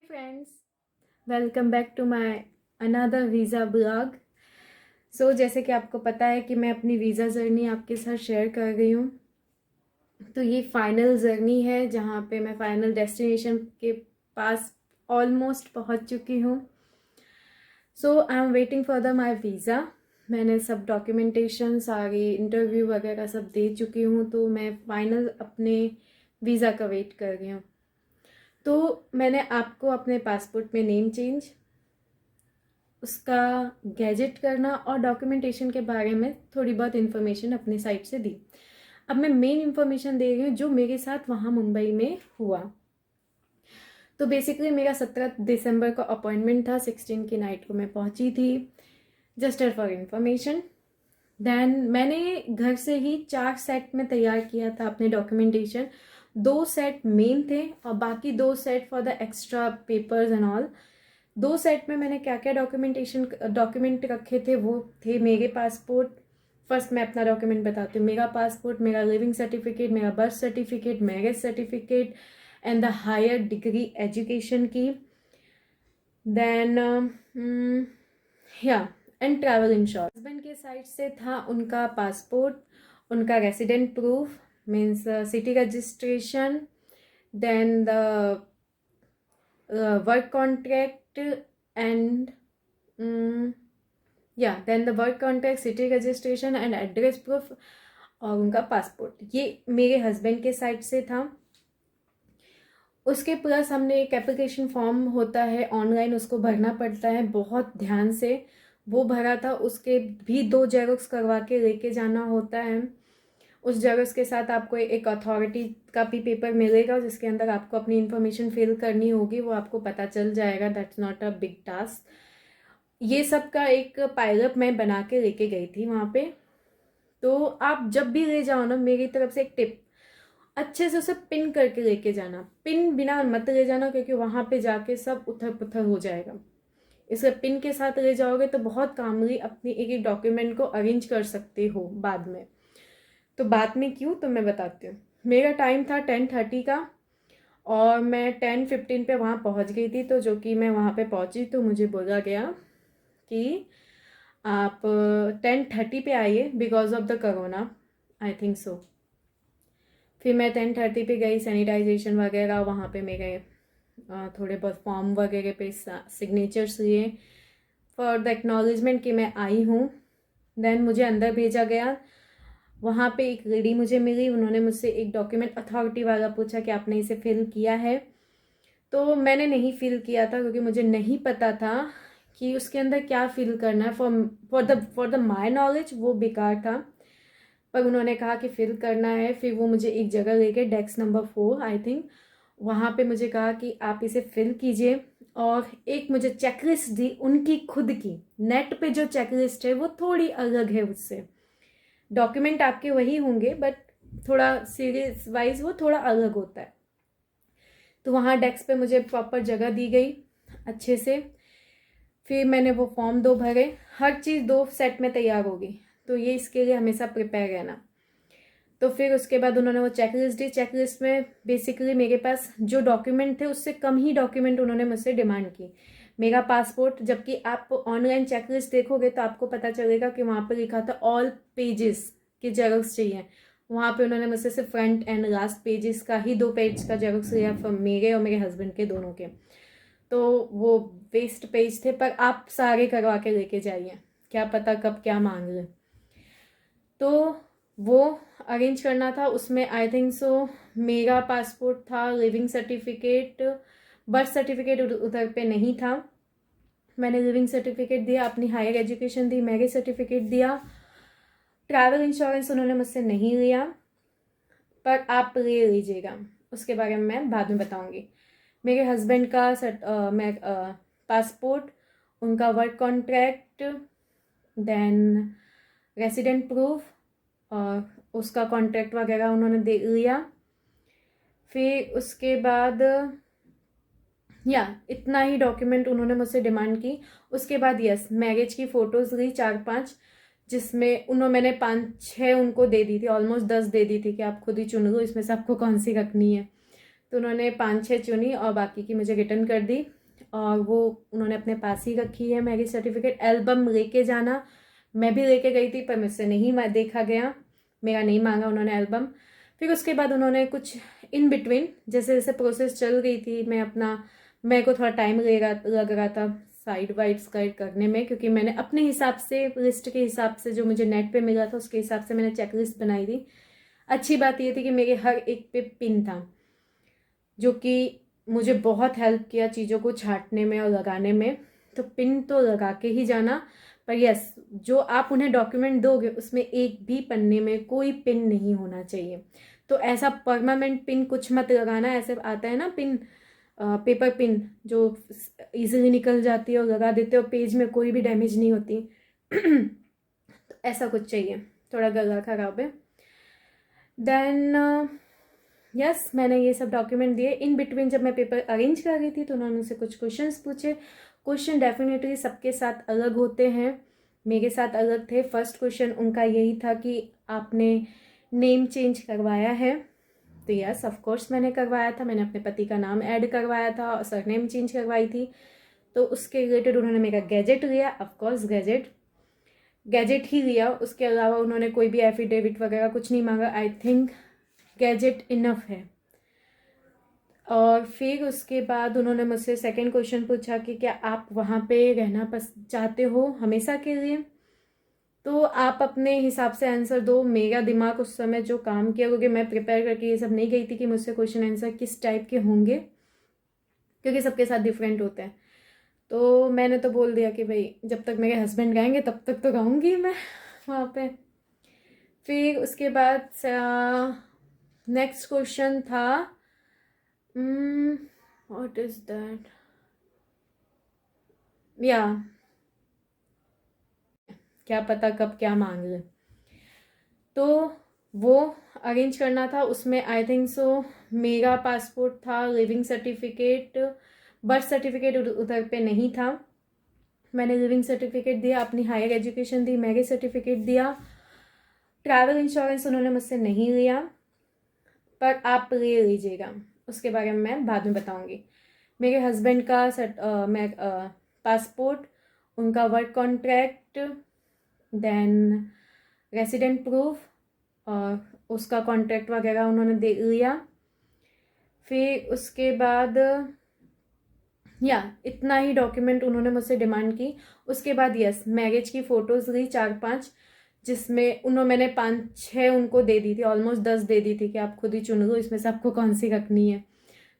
Friends, welcome back to my another visa blog. जैसे कि आपको पता है कि मैं अपनी वीज़ा जर्नी आपके साथ शेयर कर रही हूँ। तो ये फाइनल जर्नी है जहाँ पे मैं फाइनल डेस्टिनेशन के पास ऑलमोस्ट पहुँच चुकी हूँ। I am waiting for the my visa. मैंने सब डॉक्यूमेंटेशन सारी इंटरव्यू वगैरह सब दे चुकी हूँ, तो मैं फाइनल अपने वीज़ा का वेट कर रही हूँ। तो मैंने आपको अपने पासपोर्ट में नेम चेंज, उसका गैजेट करना और डॉक्यूमेंटेशन के बारे में थोड़ी बहुत इन्फॉर्मेशन अपने साइड से दी। अब मैं मेन इन्फॉर्मेशन दे रही हूँ जो मेरे साथ वहाँ मुंबई में हुआ। तो बेसिकली मेरा 17 दिसंबर का अपॉइंटमेंट था, 16 की नाइट को मैं पहुँची थी। जस्ट फॉर इन्फॉर्मेशन, देन मैंने घर से ही 4 सेट में तैयार किया था अपने डॉक्यूमेंटेशन। 2 सेट मेन थे और बाकी 2 set for the extra papers and all. 2 set में मैंने क्या क्या डॉक्यूमेंट रखे थे वो थे मेरे पासपोर्ट। फर्स्ट मैं अपना डॉक्यूमेंट बताती हूँ। मेरा पासपोर्ट, मेरा लिविंग सर्टिफिकेट, मेरा birth certificate, marriage certificate and the higher degree education की, then and travel insurance. Husband के साइड से था उनका पासपोर्ट, उनका resident proof means city registration, then the work contract and then the work contract, city registration and address proof और उनका passport. ये मेरे हस्बैंड के साइड से था। उसके प्लस हमने एक एप्लीकेशन फॉर्म होता है ऑनलाइन, उसको भरना पड़ता है, बहुत ध्यान से वो भरा था। उसके भी 2 जेरोक्स करवा के लेके जाना होता है। उस जेरोक्स के साथ आपको एक अथॉरिटी का भी पेपर मिलेगा जिसके अंदर आपको अपनी इन्फॉर्मेशन फिल करनी होगी, वो आपको पता चल जाएगा। That's not a big task. ये सब का एक पाइलअप मैं बना के लेके गई थी वहाँ पे। तो आप जब भी ले जाओ ना, मेरी तरफ से एक टिप, अच्छे से उसे पिन करके लेके जाना। पिन बिना मत ले जाना क्योंकि वहाँ पे जाके सब उथल पुथल हो जाएगा। इसे पिन के साथ ले जाओगे तो बहुत कामली अपनी एक एक डॉक्यूमेंट को अरेंज कर सकते हो बाद में। तो बाद में क्यों, तो मैं बताती हूँ। मेरा टाइम था 10:30 का और मैं 10:15 पे वहाँ पहुँच गई थी। तो जो कि मैं वहाँ पे पहुँची तो मुझे बोला गया कि आप 10:30 पे आइए because of the corona, I think so. फिर मैं 10:30 पे गई, सैनिटाइजेशन वगैरह वहाँ पे मेरे थोड़े बहुत फॉर्म वगैरह पे सिग्नेचर्स लिए फॉर द एक्नॉलेजमेंट कि मैं आई हूँ। देन मुझे अंदर भेजा गया। वहाँ पे एक लेडी मुझे मिली, उन्होंने मुझसे एक डॉक्यूमेंट अथॉरिटी वाला पूछा कि आपने इसे फिल किया है। तो मैंने नहीं फिल किया था क्योंकि मुझे नहीं पता था कि उसके अंदर क्या फिल करना है। फॉर द माई नॉलेज वो बेकार था, पर उन्होंने कहा कि फिल करना है। फिर वो मुझे एक जगह लेके, डेस्क नंबर 4 आई थिंक, वहाँ पे मुझे कहा कि आप इसे फिल कीजिए। और एक मुझे चेकलिस्ट दी उनकी खुद की। नेट पे जो चेकलिस्ट है वो थोड़ी अलग है उससे। डॉक्यूमेंट आपके वही होंगे बट थोड़ा सीरीज वाइज वो थोड़ा अलग होता है। तो वहाँ डेस्क पे मुझे प्रॉपर जगह दी गई अच्छे से। फिर मैंने वो फॉर्म 2 भरे। हर चीज़ 2 सेट में तैयार होगी, तो ये इसके लिए हमेशा प्रिपेयर रहना। तो फिर उसके बाद उन्होंने वो चेकलिस्ट दी। चेकलिस्ट में बेसिकली मेरे पास जो डॉक्यूमेंट थे उससे कम ही डॉक्यूमेंट उन्होंने मुझसे डिमांड की। मेरा पासपोर्ट, जबकि आप ऑनलाइन चेकलिस्ट देखोगे तो आपको पता चलेगा कि वहाँ पर लिखा था ऑल पेजेस के जेरोक्स चाहिए। वहाँ पे उन्होंने मुझसे सिर्फ फ्रंट एंड लास्ट पेजेस का ही 2 पेज का जेरोक्स लिया, मेरे और मेरे हस्बैंड के दोनों के। तो वो वेस्ट पेज थे, पर आप सारे करवा के लेके जाइए, क्या पता कब क्या मांग ले। तो वो अरेंज करना था। उसमें आई थिंक सो मेरा पासपोर्ट था, लिविंग सर्टिफिकेट, बर्थ सर्टिफिकेट उधर पे नहीं था। मैंने लिविंग सर्टिफिकेट दिया, अपनी हायर एजुकेशन दी, मैरिज सर्टिफिकेट दिया। ट्रैवल इंश्योरेंस उन्होंने मुझसे नहीं लिया, पर आप ले लीजिएगा, उसके बारे में मैं बाद में बताऊंगी। मेरे हस्बैंड का पासपोर्ट, उनका work contract, then resident proof और उसका कॉन्ट्रैक्ट वगैरह उन्होंने दे लिया। फिर उसके बाद इतना ही डॉक्यूमेंट उन्होंने मुझसे डिमांड की। उसके बाद मैरिज की फ़ोटोज़ ली 4-5, जिसमें मैंने 5-6 उनको दे दी थी, ऑलमोस्ट 10 दे दी थी कि आप खुद ही चुन लो इसमें से आपको कौन सी रखनी है। तो उन्होंने 5-6 चुनी और बाकी की मुझे रिटर्न कर दी। और वो उन्होंने अपने पास ही रखी है मैरिज सर्टिफिकेट। एल्बम लेके जाना, मैं भी लेके गई थी पर मुझसे नहीं देखा गया, मेरा नहीं मांगा उन्होंने एल्बम। फिर उसके बाद उन्होंने कुछ इन बिटवीन जैसे जैसे प्रोसेस चल रही थी, मेरे को थोड़ा टाइम लग रहा था साइड वाइड स्काइड करने में, क्योंकि मैंने अपने हिसाब से लिस्ट के हिसाब से जो मुझे नेट पे मिला था उसके हिसाब से मैंने चेक लिस्ट बनाई थी। अच्छी बात ये थी कि मेरे हर एक पे पिन था, जो कि मुझे बहुत हेल्प किया चीज़ों को छांटने में और लगाने में। तो पिन तो लगा के ही जाना, पर यस, जो आप उन्हें डॉक्यूमेंट दोगे उसमें एक भी पन्ने में कोई पिन नहीं होना चाहिए। तो ऐसा परमानेंट पिन कुछ मत लगाना, ऐसे आता है ना पिन, पेपर पिन जो इजीली निकल जाती है और लगा देते हो पेज में, कोई भी डैमेज नहीं होती। तो ऐसा कुछ चाहिए, थोड़ा गला खराब है। देन यस, मैंने ये सब डॉक्यूमेंट दिए। इन बिटवीन जब मैं पेपर अरेंज कर रही थी तो उन्होंने मुझसे कुछ क्वेश्चंस पूछे। क्वेश्चन डेफिनेटली सबके साथ अलग होते हैं, मेरे साथ अलग थे। फर्स्ट क्वेश्चन उनका यही था कि आपने नेम चेंज करवाया है? तो यस, ऑफ कोर्स मैंने करवाया था, मैंने अपने पति का नाम ऐड करवाया था और सरनेम चेंज करवाई थी। तो उसके रिलेटेड उन्होंने मेरा गैजेट लिया, ऑफ कोर्स गैजेट ही लिया, उसके अलावा उन्होंने कोई भी एफिडेविट वगैरह कुछ नहीं मांगा। आई थिंक गैजेट इनफ है। और फिर उसके बाद उन्होंने मुझसे सेकंड क्वेश्चन पूछा कि क्या आप वहाँ पे रहना चाहते हो हमेशा के लिए? तो आप अपने हिसाब से आंसर दो। मेरा दिमाग उस समय जो काम किया, क्योंकि मैं प्रिपेयर करके ये सब नहीं गई थी कि मुझसे क्वेश्चन आंसर किस टाइप के होंगे, क्योंकि सबके साथ डिफरेंट होते हैं। तो मैंने तो बोल दिया कि भाई जब तक मेरे हस्बैंड गाएंगे तब तक तो गाऊंगी मैं वहाँ पे। फिर उसके बाद नेक्स्ट क्वेश्चन था, व्हाट इज दैट, या क्या पता कब क्या मांग ले। तो वो अरेंज करना था, उसमें आई थिंक सो मेरा पासपोर्ट था, लिविंग सर्टिफिकेट, बर्थ सर्टिफिकेट उधर पे नहीं था। मैंने लिविंग सर्टिफिकेट दिया, अपनी हायर एजुकेशन दी, मैरिज सर्टिफिकेट दिया। ट्रैवल इंश्योरेंस उन्होंने मुझसे नहीं लिया, पर आप ले लीजिएगा, उसके बारे में मैं बाद में बताऊंगी। मेरे हस्बैंड का मैं पासपोर्ट, उनका work contract, then resident proof और उसका कॉन्ट्रैक्ट वगैरह उन्होंने दे लिया। फिर उसके बाद इतना ही डॉक्यूमेंट उन्होंने मुझसे डिमांड की। उसके बाद यस, मैरिज की फ़ोटोज़ ली 4-5, जिसमें मैंने 5-6 उनको दे दी थी, ऑलमोस्ट 10 दे दी थी कि आप खुद ही चुन लो इसमें से आपको कौन सी रखनी है।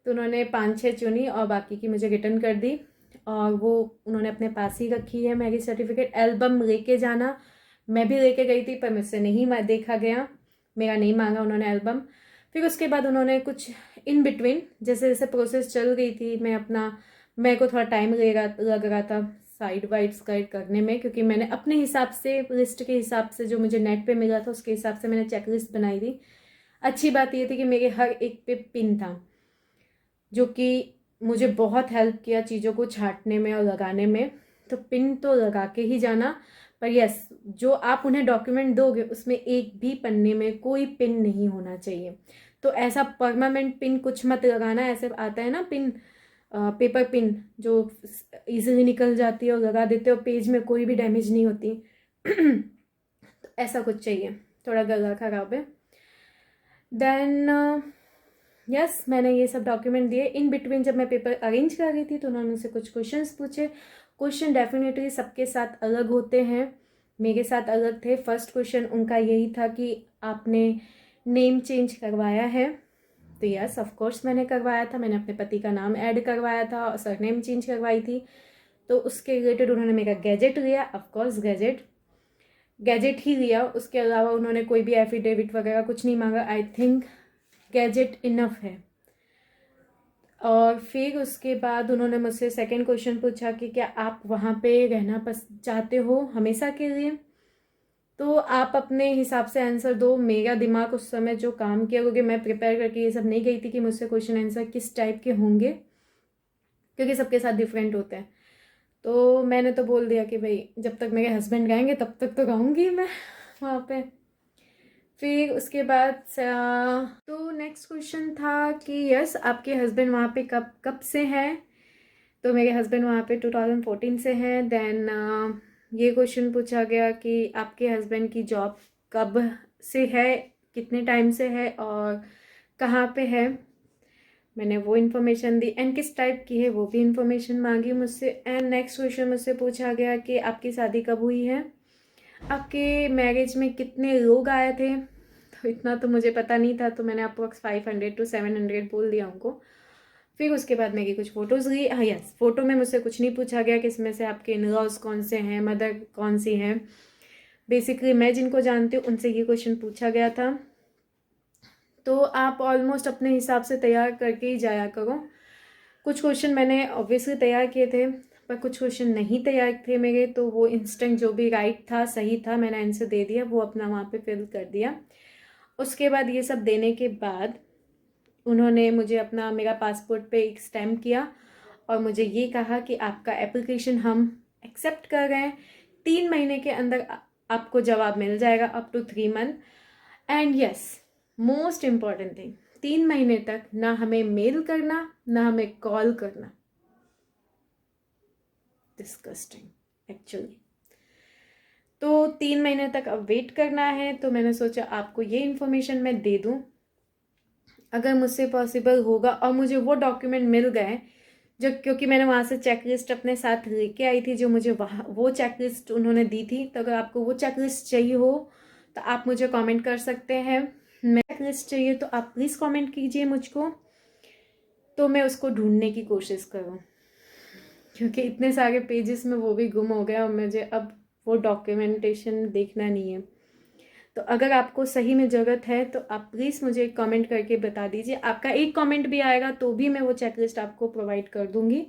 तो उन्होंने 5-6 चुनी और बाकी की मुझे रिटर्न कर दी, और वो उन्होंने अपने पास ही रखी है मैरिज सर्टिफिकेट। एल्बम लेके जाना, मैं भी लेके गई थी पर मुझसे नहीं देखा गया, मेरा नहीं मांगा उन्होंने एल्बम। फिर उसके बाद उन्होंने कुछ इन बिटवीन जैसे जैसे प्रोसेस चल रही थी, मेरे को थोड़ा टाइम लग रहा था साइड वाइड स्काइड करने में, क्योंकि मैंने अपने हिसाब से लिस्ट के हिसाब से जो मुझे नेट पे मिला था उसके हिसाब से मैंने चेक लिस्ट बनाई थी। अच्छी बात ये थी कि मेरे हर एक पे पिन था, जो कि मुझे बहुत हेल्प किया चीज़ों को छांटने में और लगाने में। तो पिन तो लगा के ही जाना, पर यस, जो आप उन्हें डॉक्यूमेंट दोगे उसमें एक भी पन्ने में कोई पिन नहीं होना चाहिए। तो ऐसा परमानेंट पिन कुछ मत लगाना, ऐसे आता है ना पिन, पेपर पिन जो इजीली निकल जाती है और लगा देते हो पेज में, कोई भी डैमेज नहीं होती। तो ऐसा कुछ चाहिए, थोड़ा गला खराब है। देन यस, मैंने ये सब डॉक्यूमेंट दिए। इन बिटवीन जब मैं पेपर अरेंज कर रही थी तो उन्होंने मुझसे कुछ क्वेश्चंस पूछे। क्वेश्चन डेफिनेटली सबके साथ अलग होते हैं, मेरे साथ अलग थे। फर्स्ट क्वेश्चन उनका यही था कि आपने नेम चेंज करवाया है? तो यस, ऑफ कोर्स मैंने करवाया था, मैंने अपने पति का नाम ऐड करवाया था और सरनेम चेंज करवाई थी। तो उसके रिलेटेड उन्होंने मेरा गैजेट लिया, ऑफ कोर्स गैजेट ही लिया, उसके अलावा उन्होंने कोई भी एफिडेविट वगैरह कुछ नहीं मांगा। आई थिंक गैजेट इनफ है। और फिर उसके बाद उन्होंने मुझसे सेकंड क्वेश्चन पूछा कि क्या आप वहाँ पे रहना चाहते हो हमेशा के लिए? तो आप अपने हिसाब से आंसर दो। मेरा दिमाग उस समय जो काम किया, क्योंकि मैं प्रिपेयर करके ये सब नहीं गई थी कि मुझसे क्वेश्चन आंसर किस टाइप के होंगे, क्योंकि सबके साथ डिफरेंट होते हैं। तो मैंने तो बोल दिया कि भाई जब तक मेरे हस्बैंड गाएंगे तब तक तो गाऊंगी मैं वहाँ पे। फिर उसके बाद तो नेक्स्ट क्वेश्चन था कि यस, आपके हस्बैंड वहाँ पे कब कब से हैं? तो मेरे हस्बैंड वहाँ पे 2014 से हैं। देन ये क्वेश्चन पूछा गया कि आपके हस्बैंड की जॉब कब से है, कितने टाइम से है और कहाँ पे है। मैंने वो इन्फॉर्मेशन दी एंड किस टाइप की है वो भी इन्फॉर्मेशन मांगी मुझसे। एंड नेक्स्ट क्वेश्चन मुझसे पूछा गया कि आपकी शादी कब हुई है, आपके मैरिज में कितने लोग आए थे। तो इतना तो मुझे पता नहीं था, तो मैंने अप्रोक्स 500 to 700 बोल दिया उनको। फिर उसके बाद मेरी कुछ फ़ोटोज़ ली। हाँ यस, फ़ोटो में मुझसे कुछ नहीं पूछा गया कि इसमें से आपके इन लॉज कौन से हैं, मदर कौन सी हैं। बेसिकली मैं जिनको जानती हूँ उनसे ये क्वेश्चन पूछा गया था। तो आप ऑलमोस्ट अपने हिसाब से तैयार करके ही जाया करो। कुछ क्वेश्चन मैंने ऑब्वियसली तैयार किए थे, पर कुछ क्वेश्चन नहीं तैयार थे मेरे, तो वो इंस्टेंट जो भी राइट था, सही था, मैंने आंसर दे दिया, वो अपना वहाँ पे फिल कर दिया। उसके बाद ये सब देने के बाद उन्होंने मुझे अपना मेरा पासपोर्ट पे एक स्टैम्प किया और मुझे ये कहा कि आपका एप्लीकेशन हम एक्सेप्ट कर रहे हैं, 3 महीने के अंदर आपको जवाब मिल जाएगा, up to 3 month. And yes, most important thing, 3 महीने तक ना हमें मेल करना ना हमें कॉल करना। Disgusting actually. तो 3 महीने तक अब वेट करना है। तो मैंने सोचा आपको ये इन्फॉर्मेशन मैं दे दूं, अगर मुझसे पॉसिबल होगा और मुझे वो डॉक्यूमेंट मिल गए जो, क्योंकि मैंने वहाँ से चेकलिस्ट अपने साथ लेके आई थी, जो मुझे वहाँ वो चेकलिस्ट उन्होंने दी थी। तो अगर आपको वो चेकलिस्ट चाहिए हो तो आप मुझे कमेंट कर सकते हैं। मैं चेकलिस्ट चाहिए तो आप प्लीज़ कमेंट कीजिए मुझको, तो मैं उसको ढूंढने की कोशिश करूँ, क्योंकि इतने सारे पेजेस में वो भी गुम हो गया और मुझे अब वो डॉक्यूमेंटेशन देखना नहीं है। तो अगर आपको सही में ज़रूरत है तो आप प्लीज़ मुझे कमेंट करके बता दीजिए। आपका एक कमेंट भी आएगा तो भी मैं वो चेकलिस्ट आपको प्रोवाइड कर दूंगी,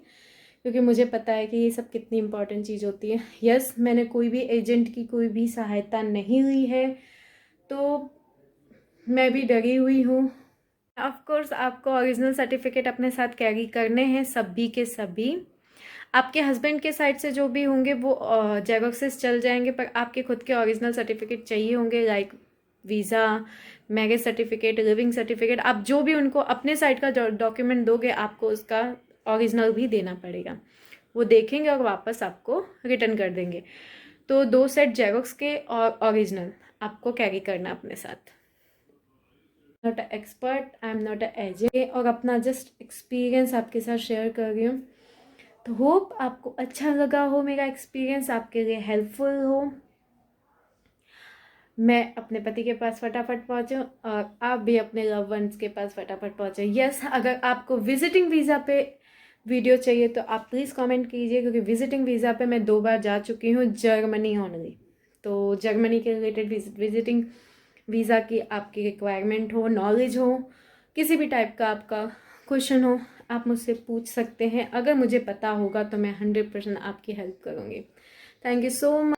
क्योंकि मुझे पता है कि ये सब कितनी इंपॉर्टेंट चीज़ होती है। यस, मैंने कोई भी एजेंट की कोई भी सहायता नहीं ली है, तो मैं भी डरी हुई हूँ। ऑफ कोर्स आपको ओरिजिनल सर्टिफिकेट अपने साथ कैरी करने हैं, सभी के सभी। आपके हस्बैंड के साइड से जो भी होंगे वो जेरोक्सेस चल जाएंगे, पर आपके खुद के ओरिजिनल सर्टिफिकेट चाहिए होंगे, like visa, marriage certificate, leaving certificate. आप जो भी उनको अपने साइड का डॉक्यूमेंट दोगे, आपको उसका ओरिजिनल भी देना पड़ेगा। वो देखेंगे और वापस आपको रिटर्न कर देंगे। तो 2 सेट जेरोक्स के और ओरिजिनल आपको कैरी करना अपने साथ। Not a expert, I am not a agent, और अपना जस्ट एक्सपीरियंस आपके साथ शेयर कर रही हूँ। तो होप आपको अच्छा लगा हो, मेरा एक्सपीरियंस आपके लिए हेल्पफुल हो। मैं अपने पति के पास फटाफट पहुंचूं और आप भी अपने लव वंस के पास फटाफट पहुंचे। यस, अगर आपको विजिटिंग वीज़ा पे वीडियो चाहिए तो आप प्लीज़ कमेंट कीजिए, क्योंकि विजिटिंग वीज़ा पे मैं 2 बार जा चुकी हूँ, जर्मनी ओनली। तो जर्मनी के रिलेटेड विजिटिंग वीज़ा की आपकी रिक्वायरमेंट हो, नॉलेज हो, किसी भी टाइप का आपका क्वेश्चन हो, आप मुझसे पूछ सकते हैं। अगर मुझे पता होगा तो मैं 100% आपकी हेल्प करूँगी। Thank you so much.